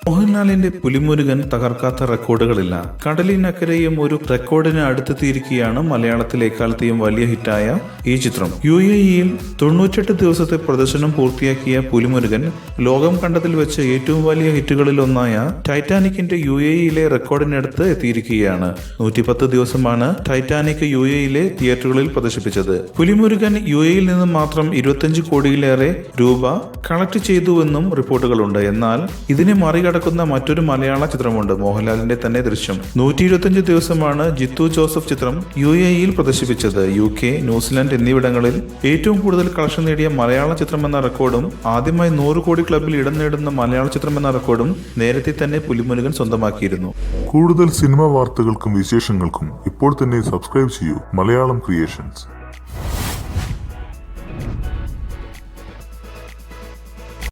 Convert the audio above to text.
മോഹൻലാലിന്റെ പുലിമുരുകൻ തകർക്കാത്ത റെക്കോർഡുകളില്ല. കടലിനക്കരെയും ഒരു റെക്കോർഡിന് അടുത്തെത്തിയിരിക്കുകയാണ് മലയാളത്തിലെ എക്കാലത്തെയും വലിയ ഹിറ്റായ ഈ ചിത്രം. UAE-യിൽ 98 ദിവസത്തെ പ്രദർശനം പൂർത്തിയാക്കിയ പുലിമുരുകൻ ലോകം കണ്ടതിൽ വെച്ച് ഏറ്റവും വലിയ ഹിറ്റുകളിൽ ഒന്നായ ടൈറ്റാനിക്കിന്റെ UAE-യിലെ റെക്കോർഡിനടുത്ത് എത്തിയിരിക്കുകയാണ്. 110 ദിവസമാണ് ടൈറ്റാനിക് UAE-യിലെ തിയേറ്ററുകളിൽ പ്രദർശിപ്പിച്ചത്. പുലിമുരുകൻ UAE-യിൽ നിന്നും മാത്രം 25 കോടിയിലേറെ രൂപ കളക്ട് ചെയ്തുവെന്നും റിപ്പോർട്ടുകളുണ്ട്. എന്നാൽ ഇതിനെ മറികടക്കുന്ന മറ്റൊരു മലയാള ചിത്രമുണ്ട്, മോഹൻലാലിന്റെ തന്നെ ദൃശ്യം. 125 ദിവസമാണ് ജിത്തു ജോസഫ് ചിത്രം UAE-യിൽ പ്രദർശിപ്പിച്ചത്. UK, ന്യൂസിലാൻഡ് എന്നിവിടങ്ങളിൽ ഏറ്റവും കൂടുതൽ കളക്ഷൻ നേടിയ മലയാള ചിത്രമെന്ന റെക്കോർഡും ആദ്യമായി 100 കോടി ക്ലബിൽ ഇടം നേടുന്ന മലയാള ചിത്രമെന്ന റെക്കോർഡും നേരത്തെ തന്നെ പുലിമുരുകൻ സ്വന്തമാക്കിയിരുന്നു. കൂടുതൽ സിനിമാ വാർത്തകൾക്കും വിശേഷങ്ങൾക്കും ഇപ്പോൾ തന്നെ സബ്സ്ക്രൈബ് ചെയ്യൂ മലയാളം ക്രിയേഷൻസ്.